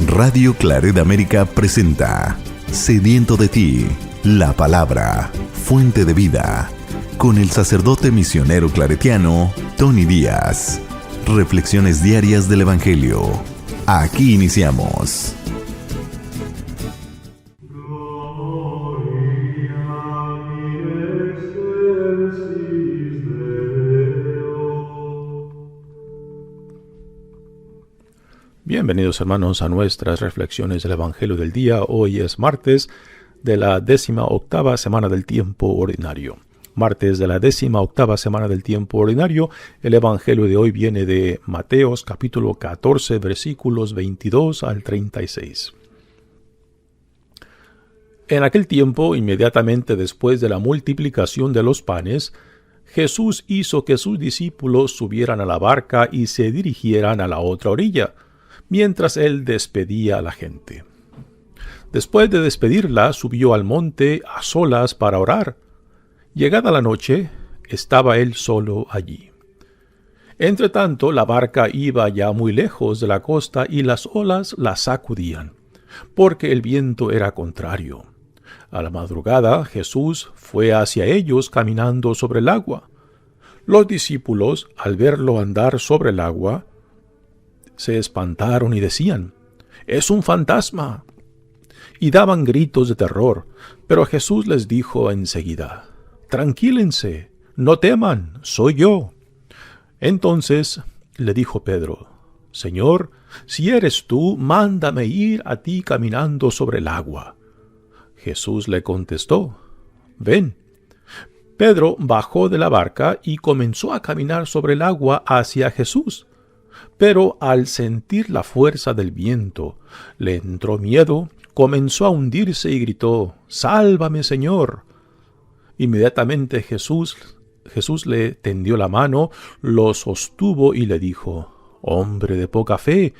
Radio Claret América presenta Sediento de ti, la palabra, fuente de vida, con el sacerdote misionero claretiano Tony Díaz. Reflexiones diarias del Evangelio. Aquí iniciamos. Bienvenidos hermanos a nuestras reflexiones del Evangelio del día. Hoy es martes de la 18ª semana del tiempo ordinario. Martes de la 18ª semana del tiempo ordinario. El Evangelio de hoy viene de Mateos capítulo 14 versículos 22 al 36. En aquel tiempo, inmediatamente después de la multiplicación de los panes, Jesús hizo que sus discípulos subieran a la barca y se dirigieran a la otra orilla, mientras él despedía a la gente. Después de despedirla, subió al monte a solas para orar. Llegada la noche, estaba él solo allí. Entretanto, la barca iba ya muy lejos de la costa y las olas la sacudían, porque el viento era contrario. A la madrugada, Jesús fue hacia ellos caminando sobre el agua. Los discípulos, al verlo andar sobre el agua, se espantaron y decían: «¡Es un fantasma!» y daban gritos de terror. Pero Jesús les dijo enseguida: «Tranquílense, no teman, soy yo». Entonces le dijo Pedro: «Señor, si eres tú, mándame ir a ti caminando sobre el agua». Jesús le contestó: «Ven». Pedro bajó de la barca y comenzó a caminar sobre el agua hacia Jesús. Pero al sentir la fuerza del viento, le entró miedo, comenzó a hundirse y gritó: «¡Sálvame, Señor!». Inmediatamente Jesús le tendió la mano, lo sostuvo y le dijo: «Hombre de poca fe,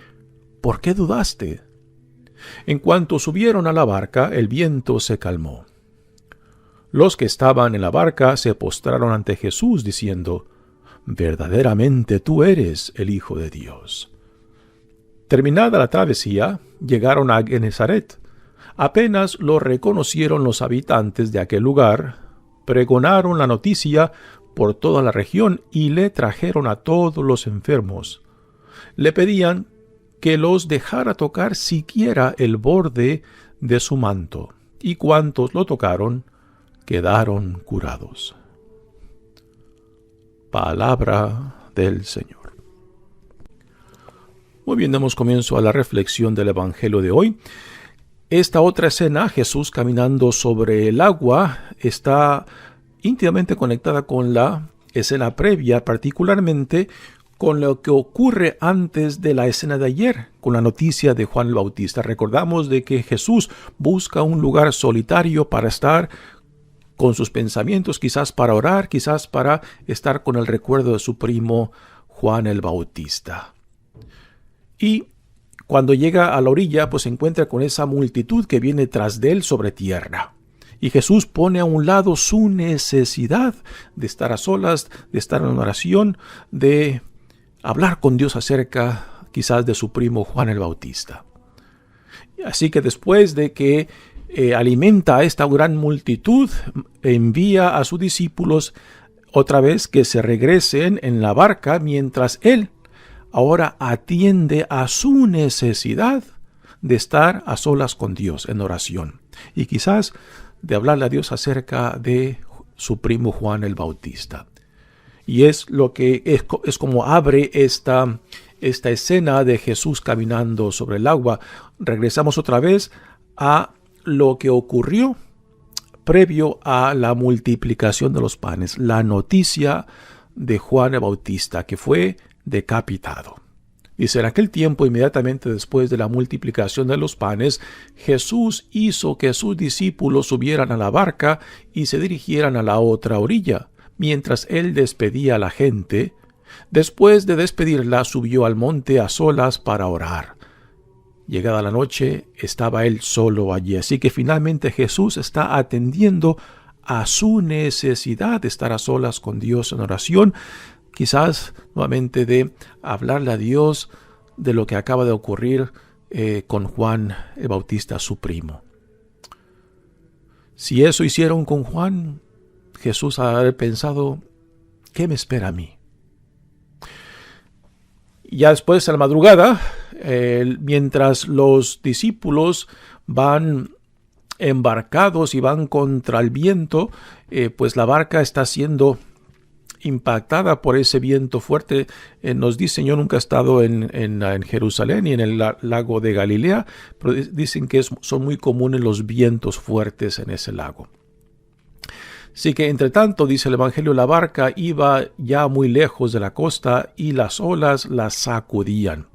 ¿por qué dudaste?». En cuanto subieron a la barca, el viento se calmó. Los que estaban en la barca se postraron ante Jesús, diciendo: «Verdaderamente tú eres el Hijo de Dios». Terminada la travesía, llegaron a Genesaret. Apenas lo reconocieron los habitantes de aquel lugar, pregonaron la noticia por toda la región y le trajeron a todos los enfermos. Le pedían que los dejara tocar siquiera el borde de su manto, y cuantos lo tocaron quedaron curados. Palabra del Señor. Muy bien, damos comienzo a la reflexión del Evangelio de hoy. Esta otra escena, Jesús caminando sobre el agua, está íntimamente conectada con la escena previa, particularmente con lo que ocurre antes de la escena de ayer, con la noticia de Juan el Bautista. Recordamos de que Jesús busca un lugar solitario para estar con sus pensamientos, quizás para orar, quizás para estar con el recuerdo de su primo Juan el Bautista. Y cuando llega a la orilla, pues se encuentra con esa multitud que viene tras de él sobre tierra. Y Jesús pone a un lado su necesidad de estar a solas, de estar en oración, de hablar con Dios acerca quizás de su primo Juan el Bautista. Así que después de que alimenta a esta gran multitud, envía a sus discípulos otra vez que se regresen en la barca, mientras él ahora atiende a su necesidad de estar a solas con Dios en oración y quizás de hablarle a Dios acerca de su primo Juan el Bautista. Y es lo que es como abre esta escena de Jesús caminando sobre el agua. Regresamos otra vez a lo que ocurrió previo a la multiplicación de los panes, la noticia de Juan el Bautista, que fue decapitado. Dice: en aquel tiempo, inmediatamente después de la multiplicación de los panes, Jesús hizo que sus discípulos subieran a la barca y se dirigieran a la otra orilla, mientras él despedía a la gente. Después de despedirla, subió al monte a solas para orar. Llegada la noche, estaba él solo allí. Así que finalmente Jesús está atendiendo a su necesidad de estar a solas con Dios en oración, quizás nuevamente de hablarle a Dios de lo que acaba de ocurrir con Juan el Bautista, su primo. Si eso hicieron con Juan, Jesús ha de haber pensado, ¿qué me espera a mí? Ya después, a la madrugada, mientras los discípulos van embarcados y van contra el viento, pues la barca está siendo impactada por ese viento fuerte. Nos dicen, yo nunca he estado en Jerusalén y en el lago de Galilea, pero dicen que son muy comunes los vientos fuertes en ese lago. Así que, entre tanto, dice el Evangelio, la barca iba ya muy lejos de la costa y las olas la sacudían,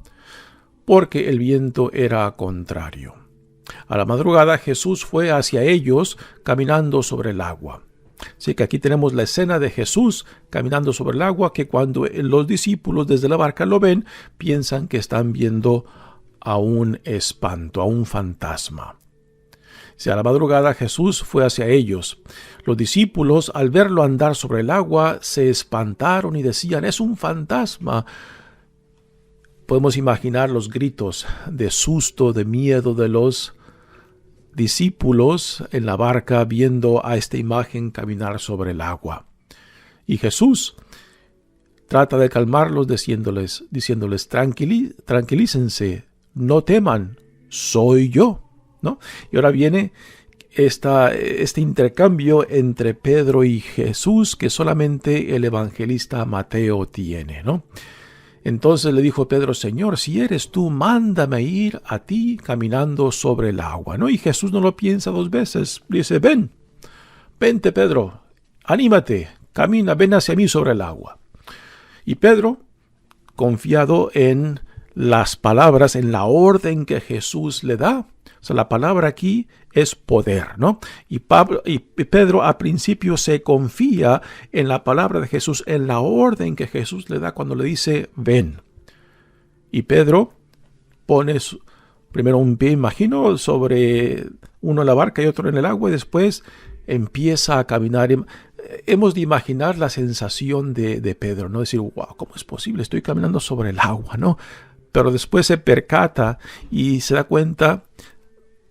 porque el viento era contrario. A la madrugada Jesús fue hacia ellos caminando sobre el agua. Así que aquí tenemos la escena de Jesús caminando sobre el agua, que cuando los discípulos desde la barca lo ven, piensan que están viendo a un espanto, a un fantasma. A la madrugada Jesús fue hacia ellos. Los discípulos, al verlo andar sobre el agua, se espantaron y decían, es un fantasma. Podemos imaginar los gritos de susto, de miedo de los discípulos en la barca viendo a esta imagen caminar sobre el agua. Y Jesús trata de calmarlos diciéndoles tranquilícense, no teman, soy yo, ¿no? Y ahora viene este intercambio entre Pedro y Jesús que solamente el evangelista Mateo tiene, ¿no? Entonces le dijo Pedro, Señor, si eres tú, mándame ir a ti caminando sobre el agua, ¿no? Y Jesús no lo piensa dos veces. Le dice, vente Pedro, anímate, camina, ven hacia mí sobre el agua. Y Pedro, confiado en las palabras, en la orden que Jesús le da, o sea, la palabra aquí es poder, ¿no? Y Pedro al principio se confía en la palabra de Jesús, en la orden que Jesús le da cuando le dice, ven. Y Pedro pone primero un pie, imagino, sobre uno en la barca y otro en el agua, y después empieza a caminar. Hemos de imaginar la sensación de Pedro, ¿no? Decir, wow, ¿cómo es posible? Estoy caminando sobre el agua, ¿no? Pero después se percata y se da cuenta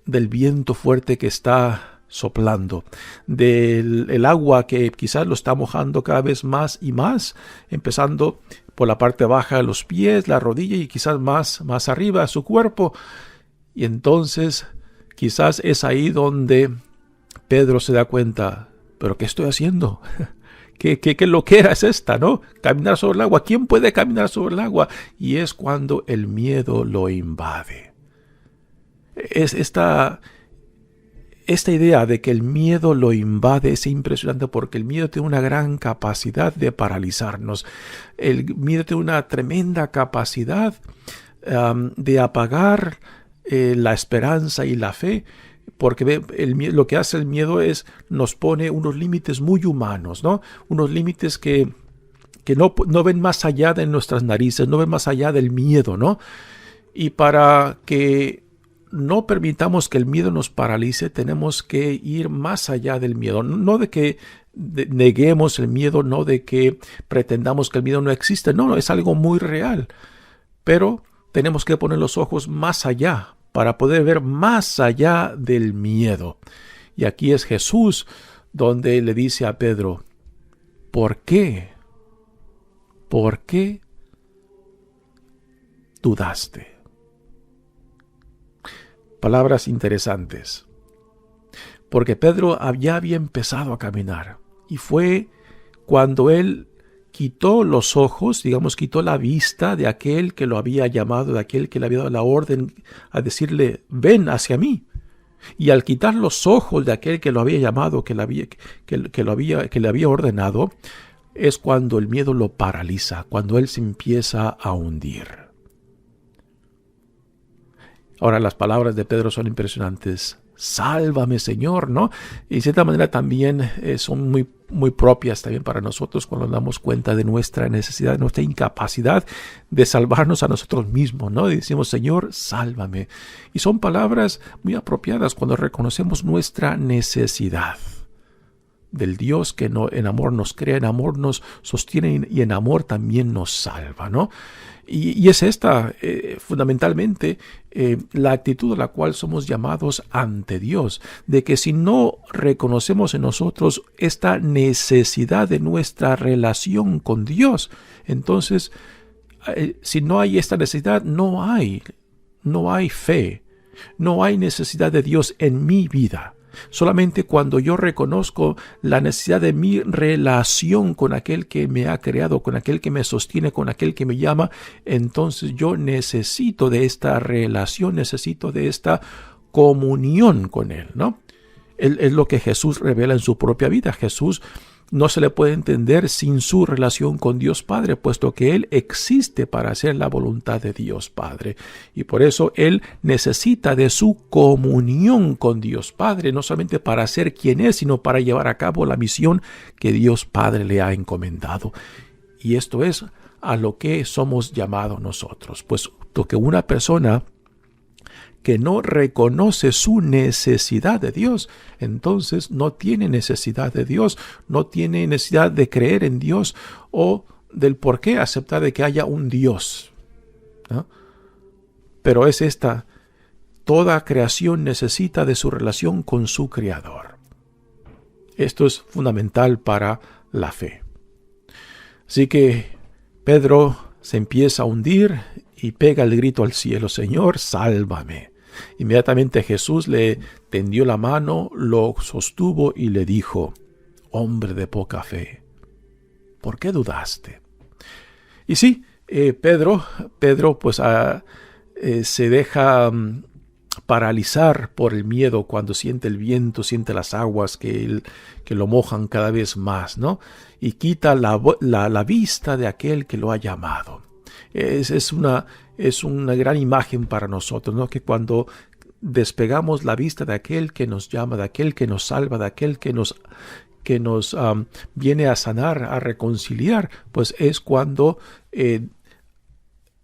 del viento fuerte que está soplando, del agua que quizás lo está mojando cada vez más y más, empezando por la parte baja de los pies, la rodilla y quizás más arriba de su cuerpo. Y entonces quizás es ahí donde Pedro se da cuenta, ¿pero qué estoy haciendo? ¿Qué loquera es esta, no? Caminar sobre el agua. ¿Quién puede caminar sobre el agua? Y es cuando el miedo lo invade. Es esta idea de que el miedo lo invade es impresionante, porque el miedo tiene una gran capacidad de paralizarnos. El miedo tiene una tremenda capacidad de apagar la esperanza y la fe, porque lo que hace el miedo es nos pone unos límites muy humanos, ¿no? Unos límites que no ven más allá de nuestras narices, no ven más allá del miedo, ¿no? Y para que no permitamos que el miedo nos paralice, tenemos que ir más allá del miedo. No de que neguemos el miedo, no de que pretendamos que el miedo no existe. No, es algo muy real. Pero tenemos que poner los ojos más allá para poder ver más allá del miedo. Y aquí es Jesús donde le dice a Pedro, ¿por qué? ¿Por qué dudaste? Palabras interesantes, porque Pedro ya había empezado a caminar, y fue cuando él quitó los ojos, quitó la vista de aquel que lo había llamado, de aquel que le había dado la orden a decirle, ven hacia mí. Y al quitar los ojos de aquel que lo había llamado, que le había ordenado, es cuando el miedo lo paraliza, cuando él se empieza a hundir. Ahora, las palabras de Pedro son impresionantes. Sálvame, Señor, ¿no? Y de cierta manera también son muy, muy propias también para nosotros cuando nos damos cuenta de nuestra necesidad, de nuestra incapacidad de salvarnos a nosotros mismos, ¿no? Y decimos, Señor, sálvame. Y son palabras muy apropiadas cuando reconocemos nuestra necesidad. del Dios que en amor nos crea, en amor nos sostiene y en amor también nos salva, ¿no? Y es esta, fundamentalmente, la actitud a la cual somos llamados ante Dios, de que si no reconocemos en nosotros esta necesidad de nuestra relación con Dios, entonces, si no hay esta necesidad, no hay fe, no hay necesidad de Dios en mi vida. Solamente cuando yo reconozco la necesidad de mi relación con aquel que me ha creado, con aquel que me sostiene, con aquel que me llama, entonces yo necesito de esta relación, necesito de esta comunión con Él, ¿no? Es lo que Jesús revela en su propia vida. Jesús no se le puede entender sin su relación con Dios Padre, puesto que Él existe para hacer la voluntad de Dios Padre. Y por eso Él necesita de su comunión con Dios Padre, no solamente para ser quien es, sino para llevar a cabo la misión que Dios Padre le ha encomendado. Y esto es a lo que somos llamados nosotros, puesto que una persona que no reconoce su necesidad de Dios, entonces no tiene necesidad de Dios, no tiene necesidad de creer en Dios o del por qué aceptar de que haya un Dios, ¿no? Pero es esta, toda creación necesita de su relación con su Creador. Esto es fundamental para la fe. Así que Pedro se empieza a hundir y pega el grito al cielo: Señor, sálvame. Inmediatamente Jesús le tendió la mano, lo sostuvo y le dijo: hombre de poca fe, ¿por qué dudaste? Y sí, Pedro pues se deja paralizar por el miedo cuando siente el viento, siente las aguas que lo mojan cada vez más, ¿no? Y quita la vista de aquel que lo ha llamado. Es una gran imagen para nosotros, ¿no? Que cuando despegamos la vista de aquel que nos llama, de aquel que nos salva, de aquel que nos viene a sanar, a reconciliar, pues es cuando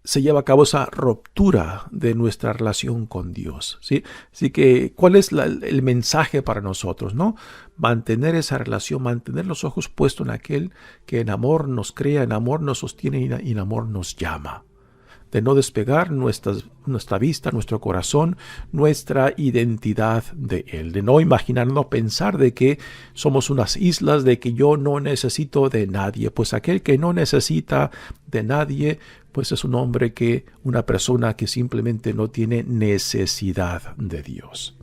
se lleva a cabo esa ruptura de nuestra relación con Dios, ¿sí? Así que, ¿cuál es el mensaje para nosotros, no? Mantener esa relación, mantener los ojos puestos en aquel que en amor nos crea, en amor nos sostiene y en amor nos llama. De no despegar nuestra vista, nuestro corazón, nuestra identidad de Él. De no imaginar, no pensar de que somos unas islas, de que yo no necesito de nadie. Pues aquel que no necesita de nadie, pues es una persona que simplemente no tiene necesidad de Dios.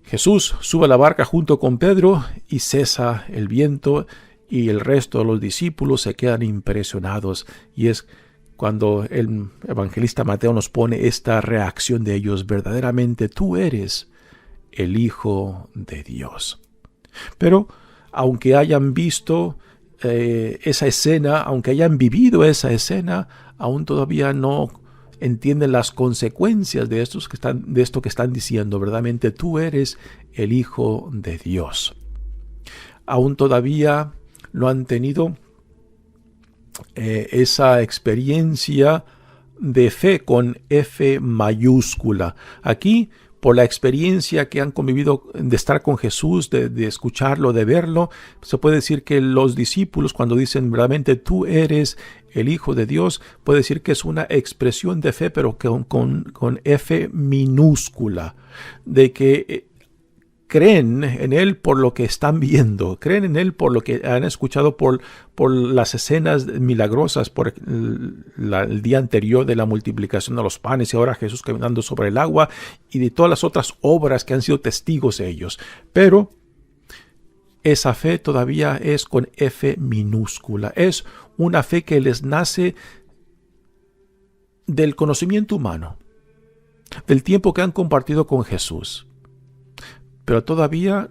Jesús sube a la barca junto con Pedro y cesa el viento, y el resto de los discípulos se quedan impresionados, y es cuando el evangelista Mateo nos pone esta reacción de ellos: verdaderamente tú eres el Hijo de Dios. Pero aunque hayan visto esa escena, aunque hayan vivido esa escena, aún todavía no entienden las consecuencias de esto que están diciendo: verdaderamente tú eres el Hijo de Dios. Aún todavía no han tenido esa experiencia de fe con F mayúscula. Aquí, por la experiencia que han convivido de estar con Jesús, de escucharlo, de verlo, se puede decir que los discípulos, cuando dicen verdaderamente tú eres el Hijo de Dios, puede decir que es una expresión de fe, pero con F minúscula, de que creen en Él por lo que están viendo, creen en Él por lo que han escuchado, por las escenas milagrosas, por el día anterior de la multiplicación de los panes y ahora Jesús caminando sobre el agua, y de todas las otras obras que han sido testigos de ellos. Pero esa fe todavía es con F minúscula, es una fe que les nace del conocimiento humano, del tiempo que han compartido con Jesús. Pero todavía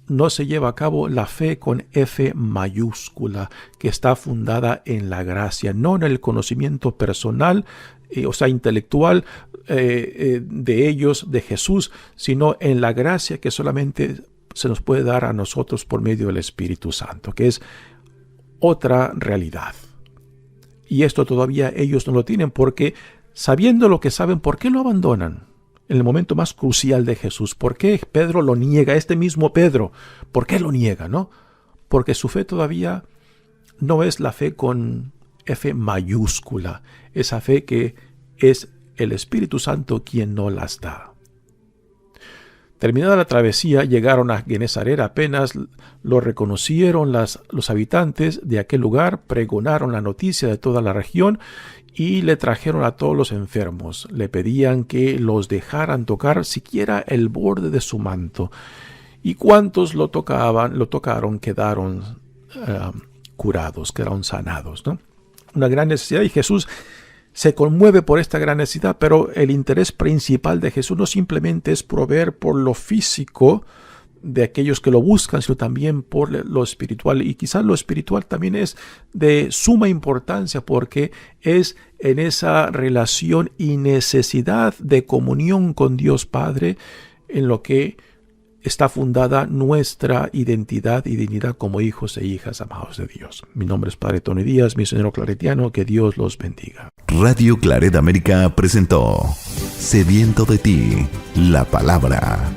no se lleva a cabo la fe con F mayúscula, que está fundada en la gracia, no en el conocimiento personal, intelectual de ellos, de Jesús, sino en la gracia que solamente se nos puede dar a nosotros por medio del Espíritu Santo, que es otra realidad. Y esto todavía ellos no lo tienen, porque sabiendo lo que saben, ¿por qué lo abandonan? en el momento más crucial de Jesús. ¿Por qué Pedro lo niega? Este mismo Pedro, ¿por qué lo niega, no? Porque su fe todavía no es la fe con F mayúscula, esa fe que es el Espíritu Santo quien no las da. Terminada la travesía, llegaron a Genesaret. Apenas lo reconocieron los habitantes de aquel lugar, pregonaron la noticia de toda la región y le trajeron a todos los enfermos. Le pedían que los dejaran tocar siquiera el borde de su manto. Y cuantos lo tocaron, quedaron curados, quedaron sanados, ¿no? Una gran necesidad, y Jesús se conmueve por esta gran necesidad, pero el interés principal de Jesús no simplemente es proveer por lo físico de aquellos que lo buscan, sino también por lo espiritual. Y quizás lo espiritual también es de suma importancia, porque es en esa relación y necesidad de comunión con Dios Padre en lo que está fundada nuestra identidad y dignidad como hijos e hijas amados de Dios. Mi nombre es Padre Tony Díaz, misionero claretiano. Que Dios los bendiga. Radio Claret América presentó Sediento de ti, la palabra.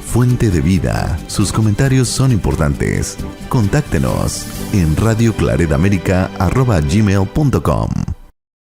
Fuente de vida. Sus comentarios son importantes. Contáctenos en radioclaretamerica@gmail.com.